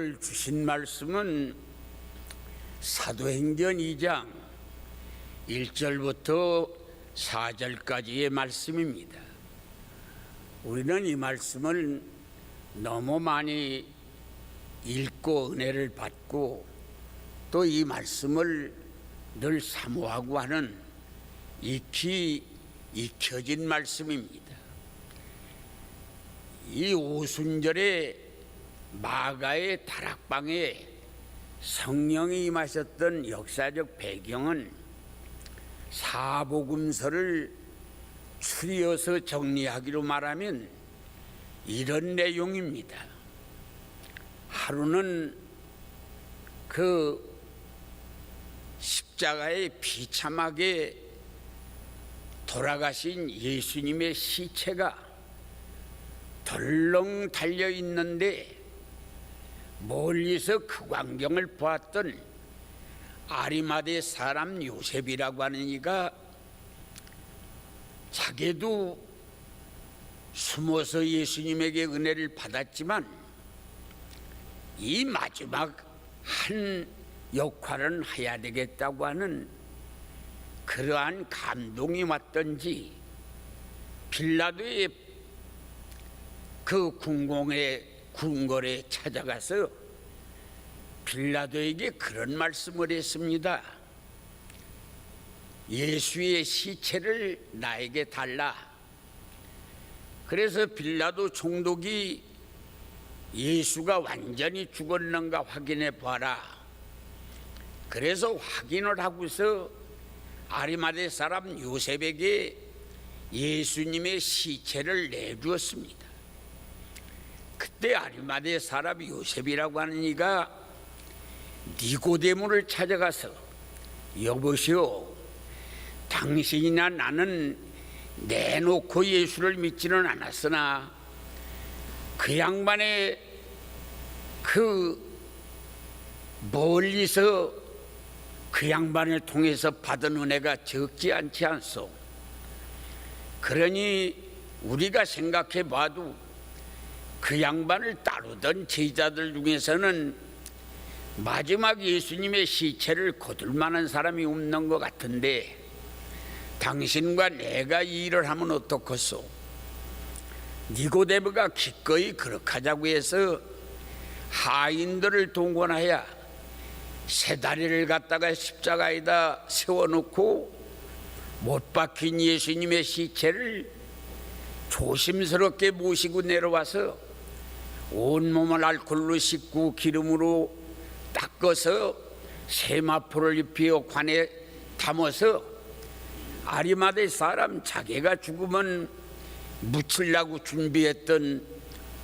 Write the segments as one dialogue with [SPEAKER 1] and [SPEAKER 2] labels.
[SPEAKER 1] 오늘 주신 말씀은 사도행전 2장 1절부터 4절까지의 말씀입니다. 우리는 이 말씀을 너무 많이 읽고 은혜를 받고 또 이 말씀을 늘 사모하고 하는 익히 익혀진 말씀입니다. 이 오순절에 마가의 다락방에 성령이 임하셨던 역사적 배경은 사복음서를 추려서 정리하기로 말하면 이런 내용입니다. 하루는 그 십자가에 비참하게 돌아가신 예수님의 시체가 덜렁 달려 있는데 멀리서 그 광경을 보았던 아리마대 사람 요셉이라고 하는 이가 자기도 숨어서 예수님에게 은혜를 받았지만 이 마지막 한 역할은 해야 되겠다고 하는 그러한 감동이 왔던지 빌라도의 그 궁궐에 찾아가서 빌라도에게 그런 말씀을 했습니다. 예수의 시체를 나에게 달라. 그래서 빌라도 총독이 예수가 완전히 죽었는가 확인해 봐라. 그래서 확인을 하고서 아리마대 사람 요셉에게 예수님의 시체를 내주었습니다. 그때 아리마대 사람 요셉이라고 하는 이가 니고데모를 찾아가서 여보시오, 당신이나 나는 내놓고 예수를 믿지는 않았으나 그 양반의 그 멀리서 그 양반을 통해서 받은 은혜가 적지 않지 않소. 그러니 우리가 생각해 봐도 그 양반을 따르던 제자들 중에서는 마지막 예수님의 시체를 거둘 만한 사람이 없는 것 같은데 당신과 내가 이 일을 하면 어떻겠소? 니고데모가 기꺼이 그렇게 하자고 해서 하인들을 동원하여 세 다리를 갖다가 십자가에다 세워놓고 못 박힌 예수님의 시체를 조심스럽게 모시고 내려와서 온몸을 알코올로 씻고 기름으로 닦아서 세마포를 입히어 관에 담아서 아리마대 사람 자기가 죽으면 묻히려고 준비했던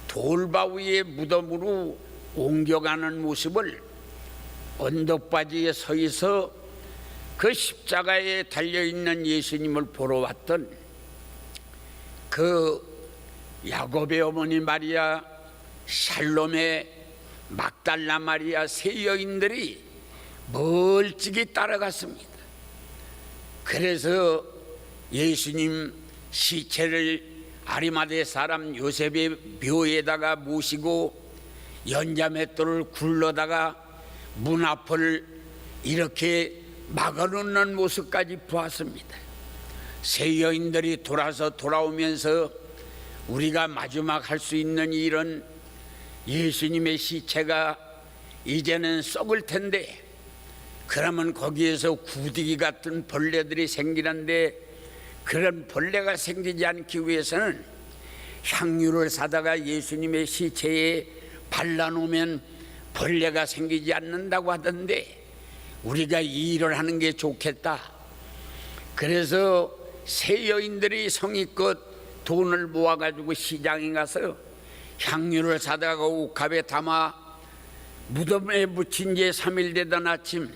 [SPEAKER 1] 돌바위의 무덤으로 옮겨가는 모습을 언덕바지에 서 있어 그 십자가에 달려있는 예수님을 보러 왔던 그 야곱의 어머니 마리아, 샬롬의 막달라 마리아 세 여인들이 멀찍이 따라갔습니다. 그래서 예수님 시체를 아리마대 사람 요셉의 묘에다가 모시고 연자맷돌을 굴러다가 문 앞을 이렇게 막아놓는 모습까지 보았습니다. 세 여인들이 돌아오면서 우리가 마지막 할 수 있는 일은 예수님의 시체가 이제는 썩을 텐데 그러면 거기에서 구더기 같은 벌레들이 생기는데 그런 벌레가 생기지 않기 위해서는 향유를 사다가 예수님의 시체에 발라놓으면 벌레가 생기지 않는다고 하던데 우리가 이 일을 하는 게 좋겠다. 그래서 세 여인들이 성의껏 돈을 모아가지고 시장에 가서 향유를 사다가 옥합에 담아 무덤에 묻힌 지 3일 되던 아침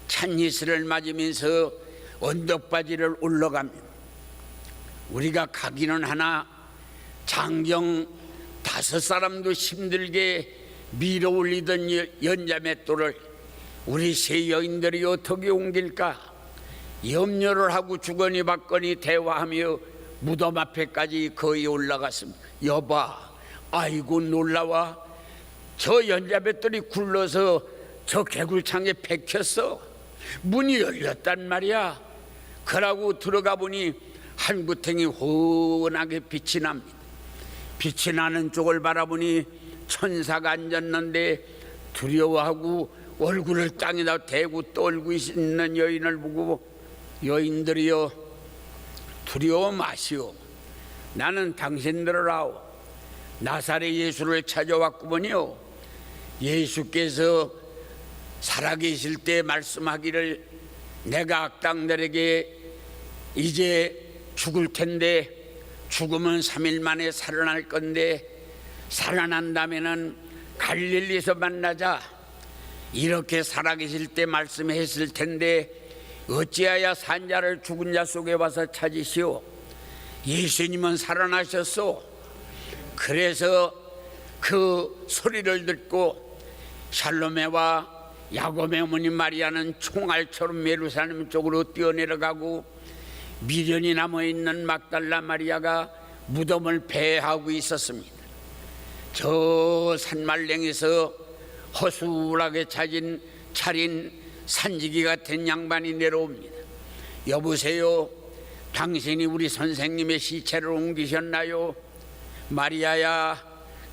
[SPEAKER 1] 찬이슬을 맞으면서 언덕바지를 올라갑니다. 우리가 가기는 하나 장경 5사람도 힘들게 밀어 올리던 연자맷돌을 우리 세 여인들이 어떻게 옮길까 염려를 하고 주거니 받거니 대화하며 무덤 앞에까지 거의 올라갔습니다. 여봐, 아이고 놀라워. 저 연자뱃들이 굴러서 저 개굴창에 박혔어. 문이 열렸단 말이야. 그러고 들어가 보니 한 구탱이 환하게 빛이 납니다. 빛이 나는 쪽을 바라보니 천사가 앉았는데 두려워하고 얼굴을 땅에다 대고 떨고 있는 여인을 보고 여인들이여 두려워 마시오. 나는 당신들을 아오. 나사렛 예수를 찾아왔구먼요. 예수께서 살아계실 때 말씀하기를 내가 악당들에게 이제 죽을 텐데 죽으면 3일 만에 살아날 건데 살아난다면은 갈릴리에서 만나자 이렇게 살아계실 때 말씀했을 텐데 어찌하여 산자를 죽은 자 속에 와서 찾으시오. 예수님은 살아나셨소. 그래서 그 소리를 듣고 살로메와 야곱의 어머니 마리아는 총알처럼 예루살렘 쪽으로 뛰어내려가고 미련이 남아있는 막달라 마리아가 무덤을 배회하고 있었습니다. 저 산말랭에서 허술하게 차린 산지기 같은 양반이 내려옵니다. 여보세요, 당신이 우리 선생님의 시체를 옮기셨나요? 마리아야.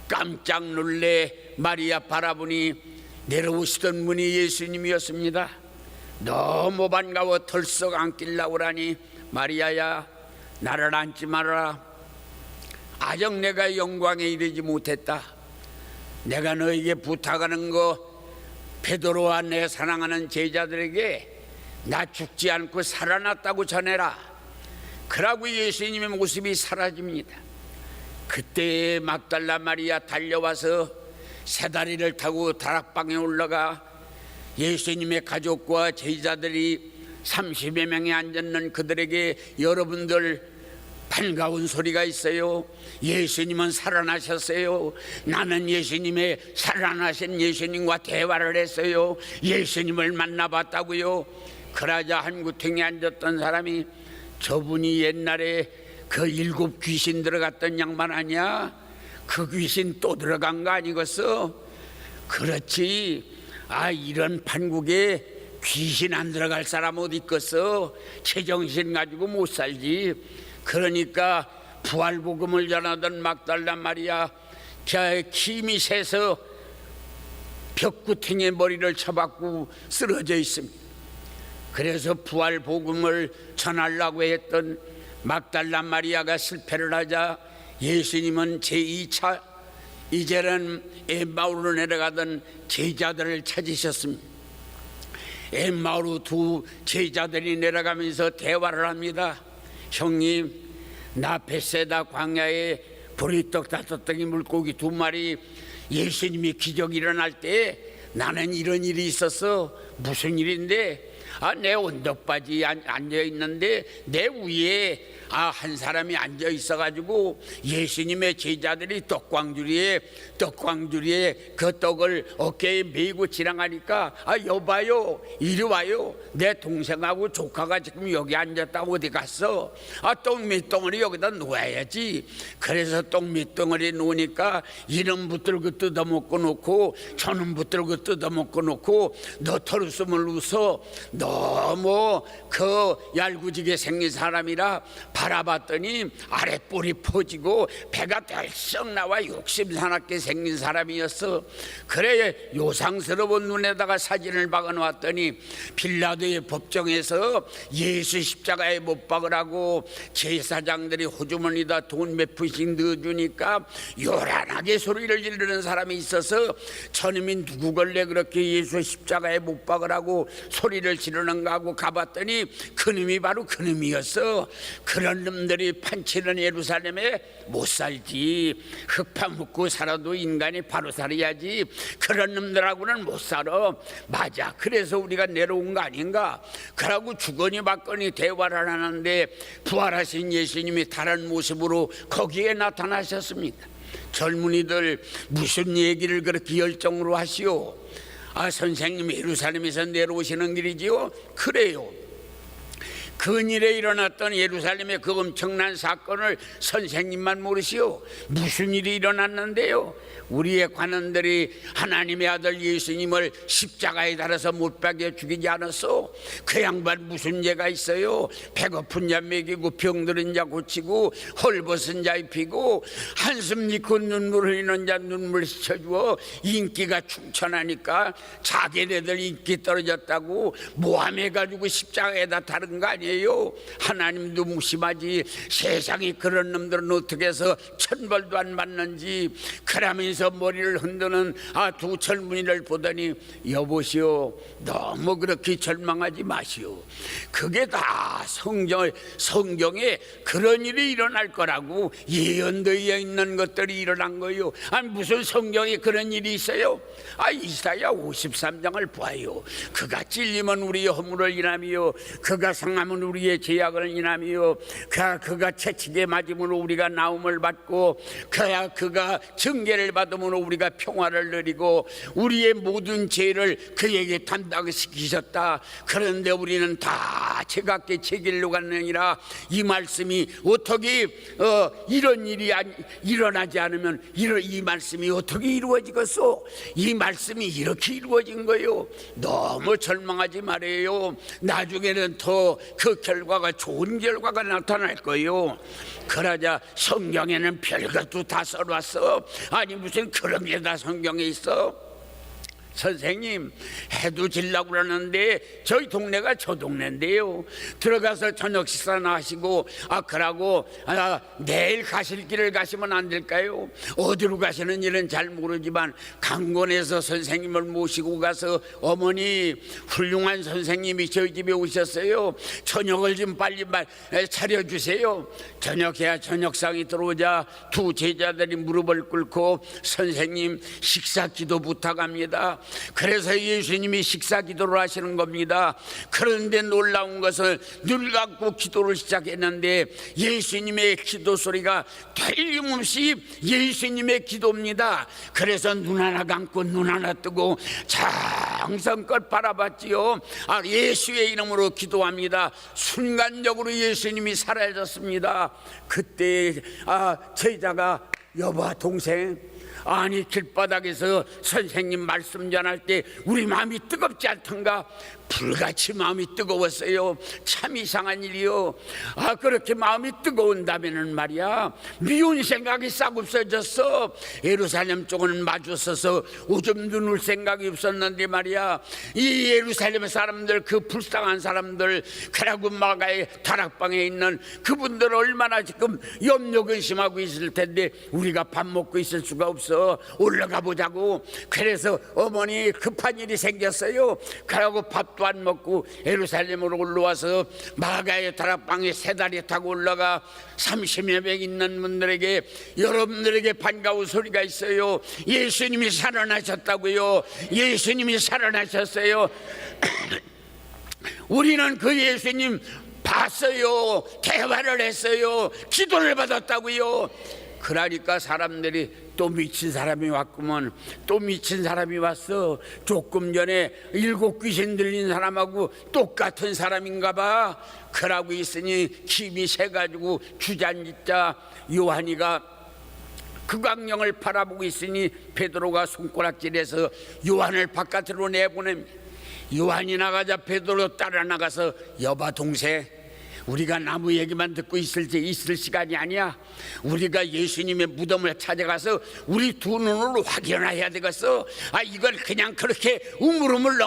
[SPEAKER 1] 깜짝 놀래 마리아 바라보니 내려오시던 분이 예수님이었습니다. 너무 반가워 털썩 안기려고 하니 마리아야, 나를 안지 말아라. 아직 내가 영광에 이르지 못했다. 내가 너에게 부탁하는 거 베드로와 내 사랑하는 제자들에게 나 죽지 않고 살아났다고 전해라. 그러고 예수님의 모습이 사라집니다. 그때 막달라 마리아 달려와서 새 다리를 타고 다락방에 올라가 예수님의 가족과 제자들이 30여 명이 앉았는 그들에게 여러분들 반가운 소리가 있어요. 예수님은 살아나셨어요. 나는 예수님의 살아나신 예수님과 대화를 했어요. 예수님을 만나봤다고요. 그러자 한 구탱에 앉았던 사람이 저분이 옛날에 그 7 귀신 들어갔던 양반 아니야? 그 귀신 또 들어간 거 아니겠어? 그렇지. 이런 판국에 귀신 안 들어갈 사람 어디 있겠어? 제정신 가지고 못 살지. 그러니까 부활복음을 전하던 막달라 마리아 힘이 세서 벽구탱에 머리를 쳐박고 쓰러져 있습니다. 그래서 부활복음을 전하려고 했던 막달라 마리아가 실패를 하자 예수님은 제2차 이제는 엠마오로 내려가던 제자들을 찾으셨습니다. 엠마오로 두 제자들이 내려가면서 대화를 합니다. 형님, 나 베세다 광야에 보리떡 5덩이 물고기 2마리 예수님이 기적 일어날 때 나는 이런 일이 있었어. 무슨 일인데? 내 언덕바지에 앉아있는데 내 위에 한 사람이 앉아 있어가지고 예수님의 제자들이 떡광주리에 그 떡을 어깨에 메고 지나가니까 여봐요, 이리 와요, 내 동생하고 조카가 지금 여기 앉았다. 어디 갔어? 떡 밑덩어리 여기다 놓아야지. 그래서 떡 밑덩어리 놓으니까 이놈 붙들고 뜯어먹고 놓고 저놈 붙들고 뜯어먹고 놓고 너 털웃음을 웃어. 너무 그 얄궂게 생긴 사람이라 바라봤더니 아랫볼이 퍼지고 배가 덜썩 나와 욕심 사납게 생긴 사람이었어. 그래 요상스러운 눈에다가 사진을 박아놓았더니 빌라도의 법정에서 예수 십자가에 못 박으라고 제사장들이 호주머니다 돈 몇 푼씩 넣어주니까 요란하게 소리를 지르는 사람이 있어서 저놈이 누구걸래 그렇게 예수 십자가에 못 박으라고 소리를 지르는가 하고 가봤더니 그놈이 바로 그놈이었어. 그런 놈들이 판치는 예루살렘에 못 살지. 흙파 묻고 살아도 인간이 바로 살아야지. 그런 놈들하고는 못 살아. 맞아. 그래서 우리가 내려온 거 아닌가. 그러고 주거니 받거니 대화를 하는데 부활하신 예수님이 다른 모습으로 거기에 나타나셨습니다. 젊은이들 무슨 얘기를 그렇게 열정으로 하시오? 선생님 예루살렘에서 내려오시는 길이지요? 그래요. 근일에 일어났던 예루살렘의 그 엄청난 사건을 선생님만 모르시오. 무슨 일이 일어났는데요? 우리의 관원들이 하나님의 아들 예수님을 십자가에 달아서 못 박여 죽이지 않았어? 그 양반 무슨 죄가 있어요? 배고픈 자 먹이고 병들은 자 고치고 헐벗은 자 입히고 한숨 잃고 눈물 흘리는 자 눈물 씻어주어 인기가 충천하니까 자기네들 인기 떨어졌다고 모함해가지고 십자가에다 다른 거 아니에요? 하나님도 무심하지. 세상에 그런 놈들은 어떻게 해서 천벌도 안 받는지. 그러면서 머리를 흔드는 두 젊은이를 보더니 여보시오, 너무 그렇게 절망하지 마시오. 그게 다 성경에 그런 일이 일어날 거라고 예언되어 있는 것들이 일어난 거요. 아니 무슨 성경에 그런 일이 있어요? 이사야 53장을 봐요. 그가 찔리면 우리의 허물을 인하며 그가 상하면 우리의 죄악을 인하며 그가 채찍에 맞음으로 우리가 나음을 받고 그가 징계를 받음으로 우리가 평화를 누리고 우리의 모든 죄를 그에게 담당시키셨다. 그런데 우리는 다 제각기 제 길로 갔느니라. 이 말씀이 어떻게 이런 일이 일어나지 않으면 이 말씀이 어떻게 이루어지겠소? 이 말씀이 이렇게 이루어진 거예요. 너무 절망하지 말아요. 나중에는 더 그 결과가 좋은 결과가 나타날 거예요. 그러자 성경에는 별것도 다 써놨어. 아니 무슨 그런 게 다 성경에 있어? 선생님, 해도 질라고 그러는데 저희 동네가 저 동네인데요. 들어가서 저녁 식사나 하시고 그러고 내일 가실 길을 가시면 안 될까요? 어디로 가시는 일은 잘 모르지만 강권에서 선생님을 모시고 가서 어머니, 훌륭한 선생님이 저희 집에 오셨어요. 저녁을 좀 빨리 차려주세요. 저녁해야 저녁상이 들어오자 두 제자들이 무릎을 꿇고 선생님 식사 기도 부탁합니다. 그래서 예수님이 식사 기도를 하시는 겁니다. 그런데 놀라운 것은 눈을 감고 기도를 시작했는데 예수님의 기도 소리가 틀림없이 예수님의 기도입니다. 그래서 눈 하나 감고 눈 하나 뜨고 정성껏 바라봤지요. 예수의 이름으로 기도합니다. 순간적으로 예수님이 사라졌습니다. 그때 제자가 여보 동생, 아니 길바닥에서 선생님 말씀 전할 때 우리 마음이 뜨겁지 않던가? 불같이 마음이 뜨거웠어요. 참 이상한 일이요. 그렇게 마음이 뜨거운다면은 말이야 미운 생각이 싹 없어졌어. 예루살렘 쪽은 마주서서 오줌 누울 생각이 없었는데 말이야 이 예루살렘 사람들, 그 불쌍한 사람들, 그라고 마가의 다락방에 있는 그분들 얼마나 지금 염려 근심하고 있을 텐데 우리가 밥 먹고 있을 수가 없어. 올라가 보자고. 그래서 어머니 급한 일이 생겼어요. 그러고 밥도 안 먹고 예루살렘으로 올라와서 마가의 다락방에 세 다리 타고 올라가 30여 명 있는 분들에게 여러분들에게 반가운 소리가 있어요. 예수님이 살아나셨다고요. 예수님이 살아나셨어요. 우리는 그 예수님 봤어요. 대화를 했어요. 기도를 받았다고요. 그러니까 사람들이 또 미친 사람이 왔구먼. 또 미친 사람이 왔어. 조금 전에 7 귀신 들린 사람하고 똑같은 사람인가 봐. 그러고 있으니 김이 새가지고 주저앉자 요한이가 그 광경을 바라보고 있으니 베드로가 손가락질해서 요한을 바깥으로 내보냅니다. 요한이 나가자 베드로 따라 나가서 여봐 동생, 우리가 나무 얘기만 듣고 있을 시간이 아니야. 우리가 예수님의 무덤을 찾아가서 우리 두 눈으로 확인해야 되겠어. 이걸 그냥 그렇게 우물우물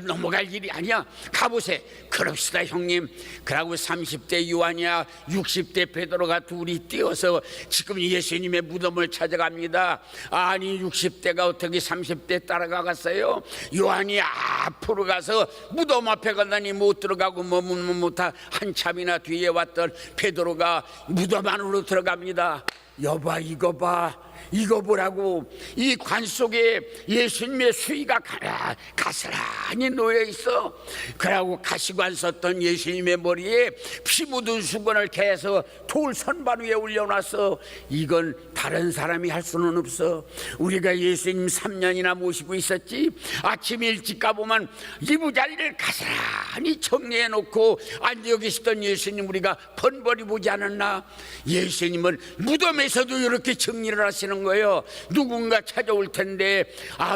[SPEAKER 1] 넘어갈 일이 아니야. 가보세. 그럽시다 형님. 그러고 30대 요한이야 60대 베드로가 둘이 뛰어서 지금 예수님의 무덤을 찾아갑니다. 아니 60대가 어떻게 30대 따라가갔어요? 요한이 앞으로 가서 무덤 앞에 가더니 못 들어가고 못하 한참이나 뒤에 왔던 베드로가 무덤 안으로 들어갑니다. 여봐 이거 봐. 이거 보라고, 이 관 속에 예수님의 수의가 가스란히 놓여 있어. 그러고 가시관 썼던 예수님의 머리에 피 묻은 수건을 개서 돌 선반 위에 올려놨어. 이건 다른 사람이 할 수는 없어. 우리가 예수님 3년이나 모시고 있었지. 아침 일찍 가보면 이부자리를 가스란히 정리해 놓고 앉아 계시던 예수님 우리가 번번이 보지 않았나? 예수님은 무덤에서도 이렇게 정리를 하시는 거예요. 누군가 찾아올 텐데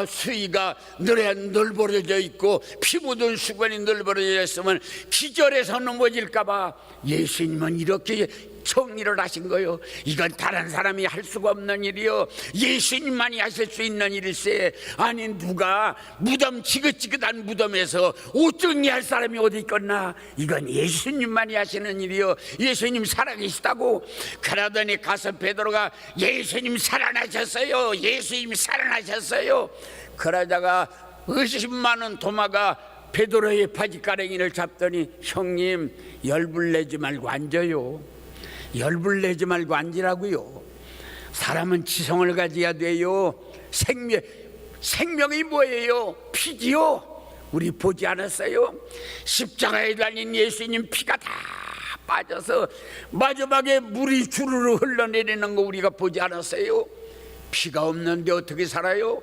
[SPEAKER 1] 수의가 널브러져 있고 피 묻은 수건이 널브러져 있으면 기절해서 넘어질까 봐 예수님은 이렇게 정리를 하신 거예요. 이건 다른 사람이 할 수가 없는 일이요, 예수님만이 하실 수 있는 일일세. 아니 누가 무덤, 지긋지긋한 무덤에서 옷 정리할 사람이 어디 있겠나? 이건 예수님만이 하시는 일이요, 예수님 살아계시다고. 그러더니 가서 베드로가 예수님 살아나셨어요, 예수님 살아나셨어요. 그러다가 의심 많은 도마가 베드로의 바지가랭이를 잡더니 형님 열불 내지 말고 앉아요, 열불 내지 말고 앉으라고요. 사람은 지성을 가져야 돼요. 생명이 뭐예요? 피지요. 우리 보지 않았어요? 십자가에 달린 예수님 피가 다 빠져서 마지막에 물이 주르르 흘러내리는 거 우리가 보지 않았어요? 피가 없는데 어떻게 살아요?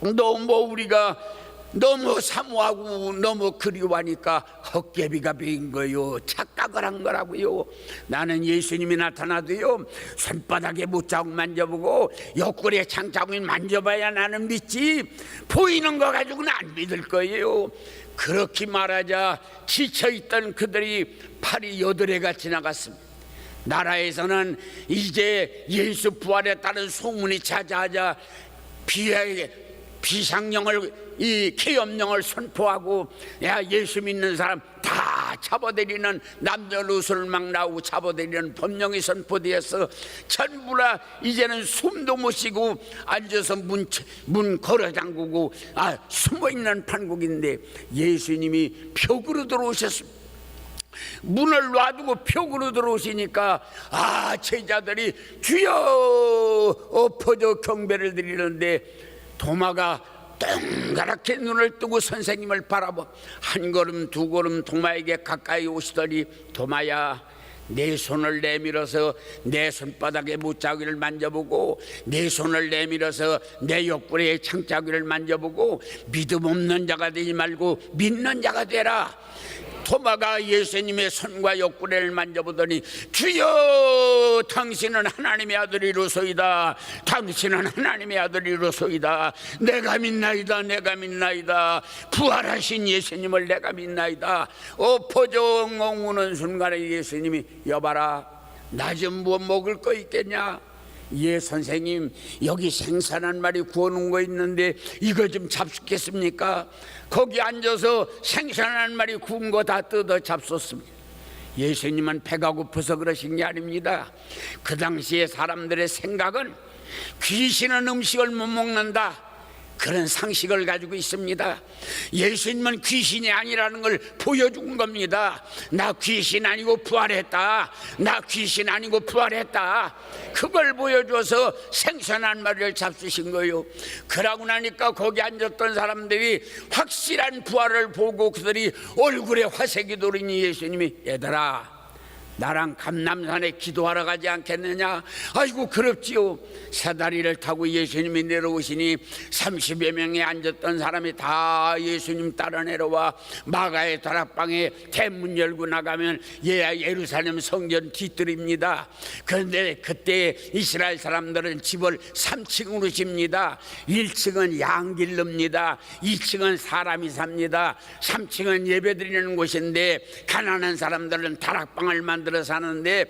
[SPEAKER 1] 너무 우리가 너무 사모하고 너무 그리워하니까 헛개비가 베인 거요, 착각을 한 거라고요. 나는 예수님이 나타나도요 손바닥에 못자국 만져보고 옆구리에 창자국을 만져봐야 나는 믿지, 보이는 거 가지고는 안 믿을 거예요. 그렇게 말하자 지쳐있던 그들이 팔이 여드레가 지나갔습니다. 나라에서는 이제 예수 부활에 따른 소문이 자자하자 비상령을, 이 계엄령을 선포하고 예수 믿는 사람 다 잡아들이는, 남녀 옷을 막 나오고 잡아들이는 법령이 선포되어서 전부라 이제는 숨도 못 쉬고 앉아서 문 걸어 잠그고 숨어있는 판국인데 예수님이 벽으로 들어오셨습니다. 문을 놔두고 벽으로 들어오시니까 제자들이 주여 엎어져 경배를 드리는데 도마가 동그랗게 눈을 뜨고 선생님을 바라보 한 걸음 두 걸음 도마에게 가까이 오시더니 도마야, 내 손을 내밀어서 내 손바닥에 못자국을 만져보고 내 손을 내밀어서 내 옆구리에 창자국을 만져보고 믿음 없는 자가 되지 말고 믿는 자가 되라. 도마가 예수님의 손과 옆구리를 만져보더니 주여 당신은 하나님의 아들이로소이다, 당신은 하나님의 아들이로소이다, 내가 믿나이다, 내가 믿나이다, 부활하신 예수님을 내가 믿나이다. 엎어져 엉엉 우는 순간에 예수님이 여봐라, 나 좀 뭐 먹을 거 있겠냐? 예 선생님, 여기 생선한 마리 구워놓은 거 있는데 이거 좀 잡수겠습니까? 거기 앉아서 생선한 마리 구운 거 다 뜯어 잡섰습니다. 예수님은 배가 고파서 그러신 게 아닙니다. 그 당시에 사람들의 생각은 귀신은 음식을 못 먹는다, 그런 상식을 가지고 있습니다. 예수님은 귀신이 아니라는 걸 보여준 겁니다. 나 귀신 아니고 부활했다, 나 귀신 아니고 부활했다, 그걸 보여줘서 생선 한 마리를 잡수신 거예요. 그러고 나니까 거기 앉았던 사람들이 확실한 부활을 보고 그들이 얼굴에 화색이 도리니 예수님이 얘들아, 나랑 감람산에 기도하러 가지 않겠느냐? 아이고 그렇지요. 사다리를 타고 예수님이 내려오시니 30여 명이 앉았던 사람이 다 예수님 따라 내려와 마가의 다락방에 대문 열고 나가면 예루살렘 성전 뒤뜰입니다. 그런데 그때 이스라엘 사람들은 집을 3층으로 집니다. 1층은 양길릅니다, 2층은 사람이 삽니다, 3층은 예배드리는 곳인데 가난한 사람들은 다락방을 만들어 사는데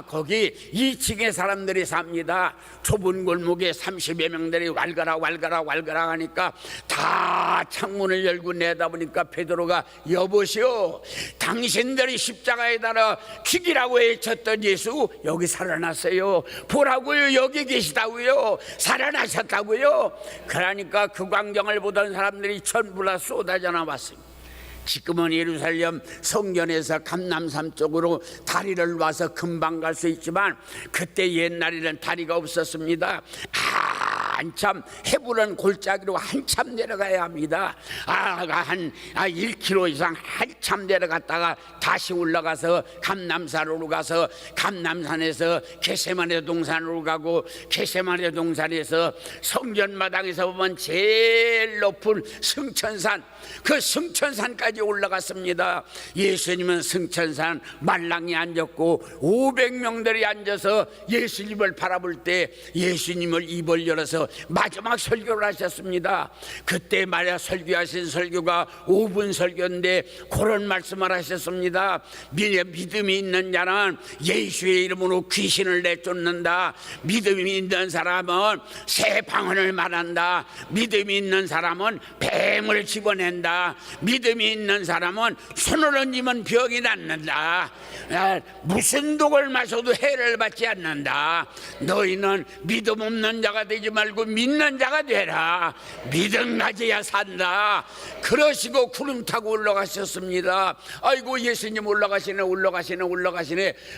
[SPEAKER 1] 거기 2층에 사람들이 삽니다. 좁은 골목에 30여 명들이 왈가락 하니까 다 창문을 열고 내다보니까 베드로가 여보시오, 당신들이 십자가에 달아 죽이라고 외쳤던 예수 여기 살아났어요. 보라고요, 여기 계시다고요, 살아나셨다고요. 그러니까 그 광경을 보던 사람들이 전부 다 쏟아져 나왔습니다. 지금은 예루살렘 성전에서 감람산 쪽으로 다리를 놔서 금방 갈 수 있지만 그때 옛날에는 다리가 없었습니다. 한참 해부른 골짜기로 한참 내려가야 합니다. 한 1km 이상 한참 내려갔다가 다시 올라가서 감람산으로 가서 감람산에서 겟세마네 동산으로 가고 겟세마네 동산에서 성전마당에서 보면 제일 높은 승천산, 그 승천산까지 올라갔습니다. 예수님은 승천산 말랑이 앉았고 500명들이 앉아서 예수님을 바라볼 때 예수님을 입을 열어서 마지막 설교를 하셨습니다. 그때 말야 설교하신 설교가 5분 설교인데 그런 말씀을 하셨습니다. 믿음이 있는 자는 예수의 이름으로 귀신을 내쫓는다. 믿음이 있는 사람은 새 방언을 말한다. 믿음이 있는 사람은 뱀을 집어낸다. 믿음이 있는 사람은 손을 얹으면 병이 낫는다. 무슨 독을 마셔도 해를 받지 않는다. 너희는 믿음 없는 자가 되지 말고 믿는 자가 되라. 믿음 가져야 산다. 그러시고 구름 타고 올라가셨습니다. 아이고 예수님 올라가시네.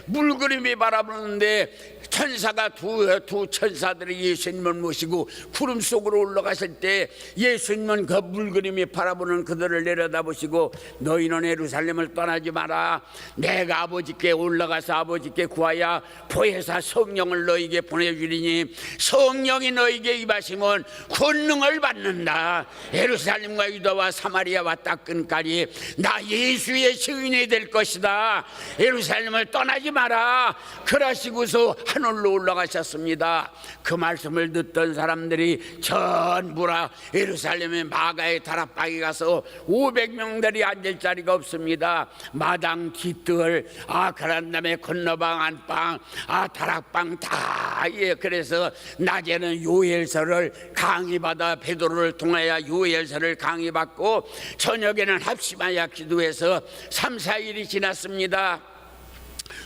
[SPEAKER 1] 물그림이 바라보는데 천사가 두 천사들이 예수님을 모시고 구름 속으로 올라가실 때 예수님은 그 물그림이 바라보는 그들을 내려다보시고 너희는 예루살렘을 떠나지 마라. 내가 아버지께 올라가서 아버지께 구하여 보혜사 성령을 너희에게 보내주리니 성령이 너희에게 임하시면 권능을 받는다. 예루살렘과 유다와 사마리아와 땅 끝까지 나 예수의 증인이 될 것이다. 예루살렘을 떠나지 마라. 그러시고서 하늘로 올라가셨습니다. 그 말씀을 듣던 사람들이 전부라 예루살렘의 마가의 다락방에 가서 500명들이 앉을 자리가 없습니다. 마당 뒤뜰 그런 다음에 건너방 안방 다락방 다 그래서 낮에는 요엘서를 강의받아 베드로를 통하여 요엘서를 강의받고 저녁에는 합심하여 기도해서 3, 4일이 지났습니다.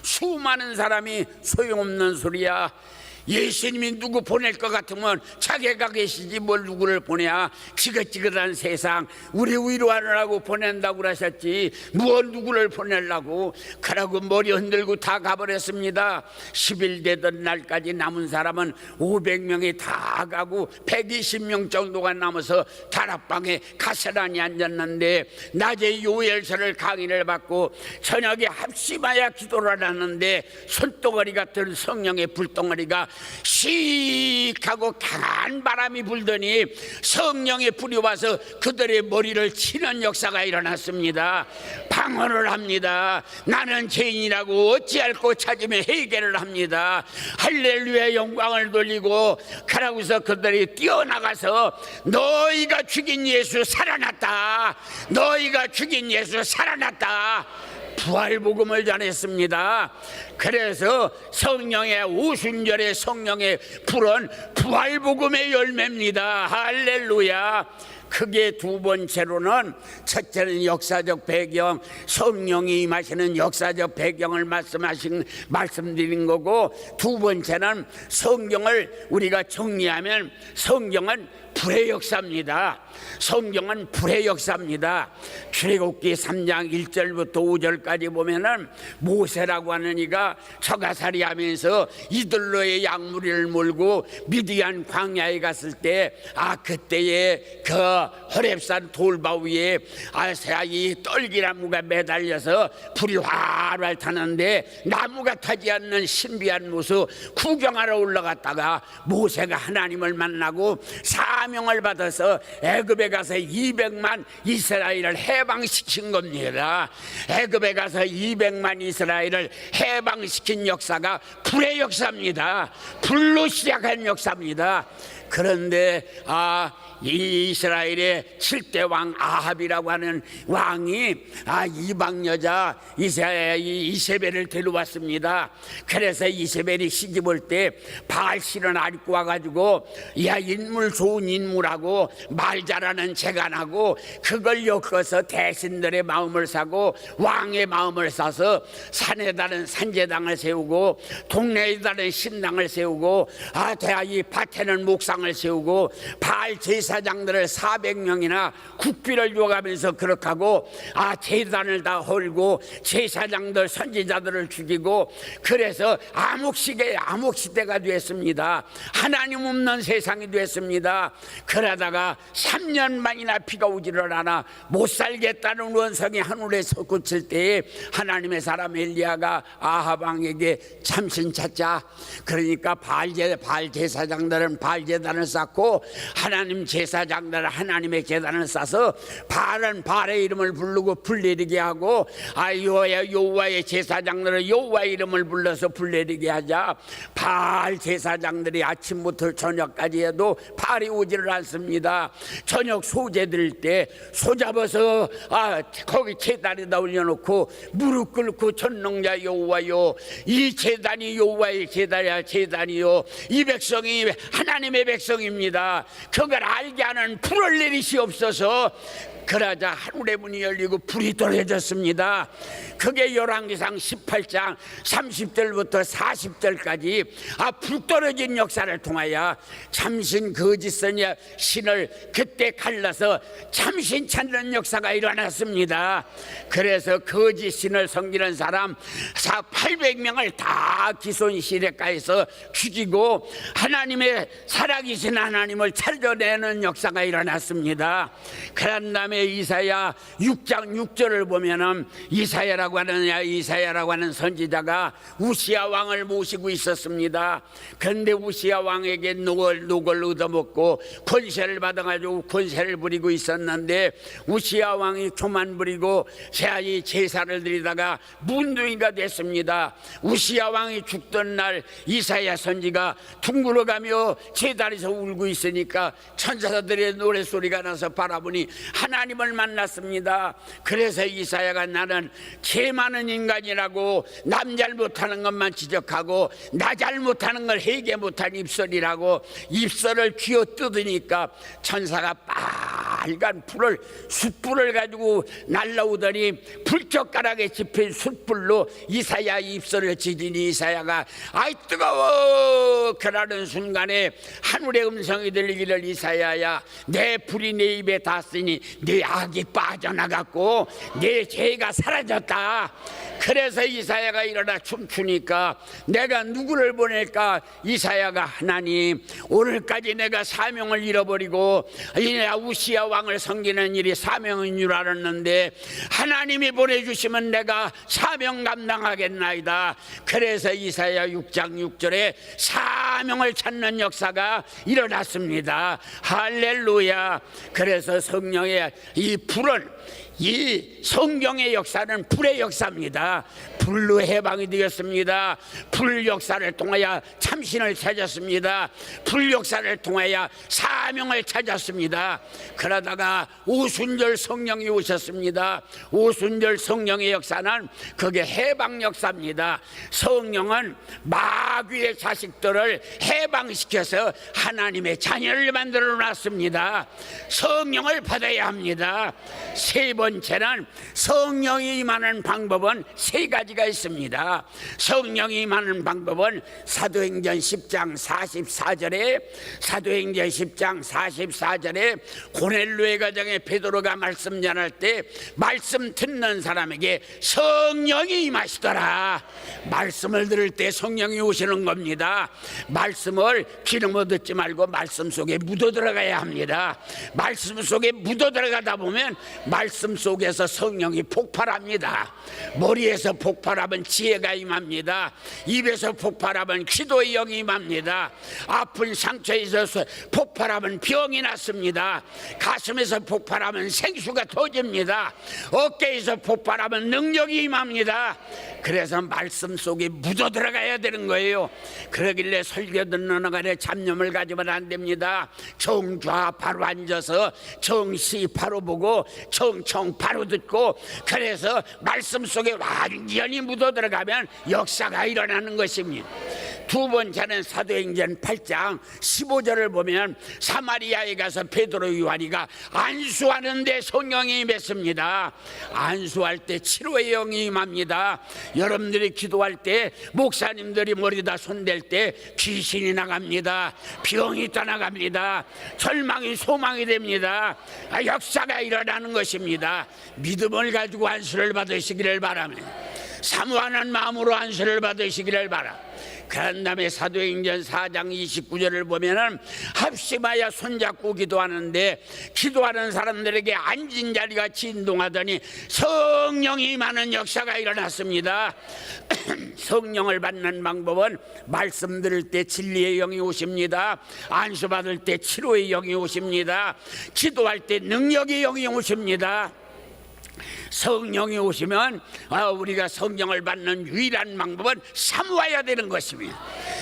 [SPEAKER 1] 수많은 사람이 소용없는 소리야. 예수님이 누구 보낼 것 같으면 자기가 계시지 뭘 누구를 보내야. 지긋지긋한 세상 우리 위로하느라고 보낸다고 그러셨지 뭘 누구를 보내려고. 그러고 머리 흔들고 다 가버렸습니다. 10일 되던 날까지 남은 사람은 500명이 다 가고 120명 정도가 남아서 다락방에 가스란히 앉았는데 낮에 요엘서를 강의를 받고 저녁에 합심하여 기도를 하는데 손덩어리 같은 성령의 불덩어리가 씩 하고 강한 바람이 불더니 성령의 불이 와서 그들의 머리를 치는 역사가 일어났습니다. 방언을 합니다. 나는 죄인이라고 어찌할꼬 찾으며 회개를 합니다. 할렐루야 영광을 돌리고 그러고서 그들이 뛰어나가서 너희가 죽인 예수 살아났다. 너희가 죽인 예수 살아났다. 부활복음을 전했습니다. 그래서 성령의 오순절의 성령의 불은 부활복음의 열매입니다. 할렐루야. 크게 두 번째로는 첫째는 역사적 배경, 성령이 임하시는 역사적 배경을 말씀드린 거고, 두 번째는 성경을 우리가 정리하면 성경은 불의 역사입니다. 성경은 불의 역사입니다. 출애굽기 3장 1절부터 5절까지 보면은 모세라고 하는 이가 처가살이 하면서 이들로의 양무리를 몰고 미디안 광야에 갔을 때 그때에 그 호렙산 돌바위에 이 떨기나무가 매달려서 불이 활활 타는데 나무가 타지 않는 신비한 모습 구경하러 올라갔다가 모세가 하나님을 만나고 사명을 받아서 애굽에 가서 200만 이스라엘을 해방시킨 겁니다. 애굽에 가서 200만 이스라엘을 해방시킨 역사가 불의 역사입니다. 불로 시작한 역사입니다. 그런데 이 이스라엘의 7대 왕 아합이라고 하는 왕이 이방 여자 이세벨을 데려왔습니다. 그래서 이세벨이 시집올 때 바알실은 앓고 와가지고 인물 좋은 인물하고 말 잘하는 재간하고 그걸 엮어서 대신들의 마음을 사고 왕의 마음을 사서 산에다는 산제당을 세우고 동네에다는 신당을 세우고 이 밭에는 목상 우상을 세우고 바알 제사장들을 400명이나 국비를 줘가면서 그렇게 하고 제단을 다 헐고 제사장들 선지자들을 죽이고, 그래서 암흑시대가 됐습니다. 하나님 없는 세상이 됐습니다. 그러다가 3년 만이나 비가 오지를 않아 못 살겠다는 원성이 하늘에 솟구칠 때에 하나님의 사람 엘리야가 아합 왕에게 참신 찾자. 그러니까 바알 제사장들은 바알 제단을 쌓고 하나님 제사장들은 하나님의 제단을 쌓아서 바알은 바알의 이름을 부르고 불 내리게 하고 여호와의 제사장들은 여호와의 이름을 불러서 불 내리게 하자. 바알 제사장들이 아침부터 저녁까지 해도 바알이 오지를 않습니다. 저녁 소제 드릴 때 소잡아서 거기 제단에다 올려놓고 무릎 꿇고 전능자 여호와여, 이 제단이 여호와의 제단이요 이 백성이 하나님의 백성입니다. 그걸 알게 하는 불을 내리시옵소서. 그러자 하늘의 문이 열리고 불이 떨어졌습니다. 그게 열왕기상 18장 30절부터 40절까지 불 떨어진 역사를 통하여 참신 거짓 신을 그때 갈라서 참신 찾는 역사가 일어났습니다. 그래서 거짓 신을 섬기는 사람 800명을 다 기손 시냇가에서 죽이고 하나님의 살아계신 하나님을 찾아내는 역사가 일어났습니다. 그런 다음에 이사야 6장 6절을 보면은 이사야라고 하는 선지자가 우시야 왕을 모시고 있었습니다. 그런데 우시야 왕에게 녹을 얻어먹고 권세를 받아가지고 권세를 부리고 있었는데, 우시야 왕이 교만 부리고 이 제사를 드리다가 문둥이가 됐습니다. 우시야 왕이 죽던 날 이사야 선지가 둥글어가며 제단에서 울고 있으니까 천사들의 노래소리가 나서 바라보니 하나님을 만났습니다. 그래서 이사야가 나는 죄 많은 인간이라고 남 잘못하는 것만 지적하고 나 잘못하는 걸 회개 못한 입술이라고 입술을 쥐어 뜯으니까 천사가 빨간 불을 숯불을 가지고 날라오더니 불젓가락에 집힌 숯불로 이사야 입술을 지지니 이사야가 아이 뜨거워. 그러는 순간에 하늘의 음성이 들리기를 이사야야, 내 불이 내 입에 닿았으니 내 악이 빠져나갔고 내 죄가 사라졌다. 그래서 이사야가 일어나 춤추니까 내가 누구를 보낼까? 이사야가 하나님, 오늘까지 내가 사명을 잃어버리고 우시야 왕을 섬기는 일이 사명인 줄 알았는데 하나님이 보내주시면 내가 사명 감당하겠나이다. 그래서 이사야 6장 6절에 사명을 찾는 역사가 일어났습니다. 할렐루야. 그래서 성령의 이 불은, 이 성경의 역사는 불의 역사입니다. 불로 해방이 되었습니다. 불 역사를 통하여 참신을 찾았습니다. 불 역사를 통하여 사명을 찾았습니다. 그러다가 오순절 성령이 오셨습니다. 오순절 성령의 역사는 그게 해방 역사입니다. 성령은 마귀의 자식들을 해방시켜서 하나님의 자녀를 만들어 놨습니다. 성령을 받아야 합니다. 세 번째는 성령이 임하는 방법은 세 가지가 있습니다. 성령이 임하는 방법은 사도행전 10장 44절에 고넬료의 가정에 베드로가 말씀 전할 때 말씀 듣는 사람에게 성령이 임하시더라. 말씀을 들을 때 성령이 오시는 겁니다. 말씀을 귀로 듣지 말고 말씀 속에 묻어 들어가야 합니다. 말씀 속에 묻어 들어가다 보면 말씀 속에서 성령이 폭발합니다. 머리에서 폭발하면 지혜가 임합니다. 입에서 폭발하면 기도의 영이 임합니다. 아픈 상처에서 폭발하면 병이 났습니다. 가슴에서 폭발하면 생수가 터집니다. 어깨에서 폭발하면 능력이 임합니다. 그래서 말씀 속에 묻어 들어가야 되는 거예요. 그러길래 설교 듣는 간에 잡념을 가지면 안 됩니다. 정좌 바로 앉아서 정시 바로 보고 정청 바로 듣고, 그래서 말씀 속에 완전히 묻어 들어가면 역사가 일어나는 것입니다. 두 번째는 사도행전 8장 15절을 보면 사마리아에 가서 베드로 요한이가 안수하는데 성령이 임했습니다. 안수할 때 치료의 영이 임합니다. 여러분들이 기도할 때, 목사님들이 머리다 손댈 때 귀신이 나갑니다. 병이 떠나갑니다. 절망이 소망이 됩니다. 역사가 일어나는 것입니다. 믿음을 가지고 안수를 받으시기를 바랍니다. 사모하는 마음으로 안수를 받으시기를 바랍니다. 그런 다음에 사도행전 4장 29절을 보면은 합심하여 손잡고 기도하는데 기도하는 사람들에게 앉은 자리가 진동하더니 성령이 임하는 역사가 일어났습니다. 성령을 받는 방법은 말씀 들을 때 진리의 영이 오십니다. 안수 받을 때 치료의 영이 오십니다. 기도할 때 능력의 영이 오십니다. 성령이 오시면 우리가 성령을 받는 유일한 방법은 사모해야 되는 것입니다.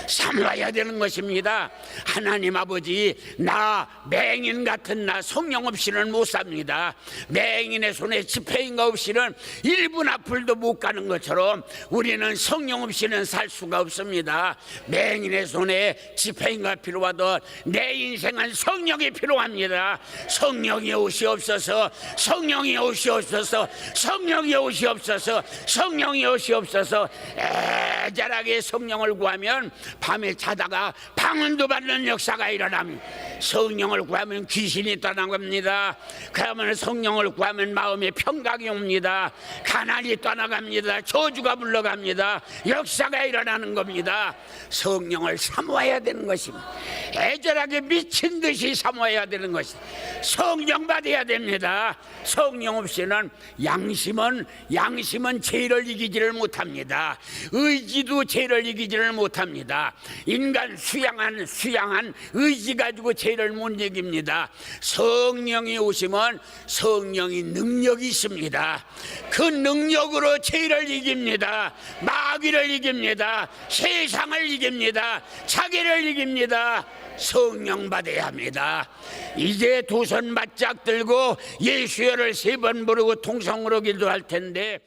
[SPEAKER 1] 사모해야 되는 것입니다. 하나님 아버지, 나 맹인 같은 나 성령 없이는 못 삽니다. 맹인의 손에 지폐인가 없이는 1분 앞을도 못 가는 것처럼 우리는 성령 없이는 살 수가 없습니다. 맹인의 손에 지폐인가 필요하듯 내 인생은 성령이 필요합니다. 성령이 오시옵소서, 성령이 오시옵소서, 성령이 오시옵소서, 성령이 오시옵소서. 애절하게 성령을 구하면 밤에 자다가 방언도 받는 역사가 일어납니다. 성령을 구하면 귀신이 떠나갑니다. 그러면 성령을 구하면 마음에 평강이 옵니다. 가난이 떠나갑니다. 저주가 물러갑니다. 역사가 일어나는 겁니다. 성령을 사모해야 되는 것입니다. 애절하게 미친 듯이 사모해야 되는 것입니다. 성령 받아야 됩니다. 성령 없이는 양심은 죄를 이기지를 못합니다. 의지도 죄를 이기지를 못합니다. 인간 수양한 의지 가지고 죄를 못 이깁니다. 성령이 오시면 성령이 능력이 있습니다. 그 능력으로 죄를 이깁니다. 마귀를 이깁니다. 세상을 이깁니다. 자기를 이깁니다. 성령 받아야 합니다. 이제 두 손 바짝 들고 예수여를 3번 부르고 통성으로 기도할 텐데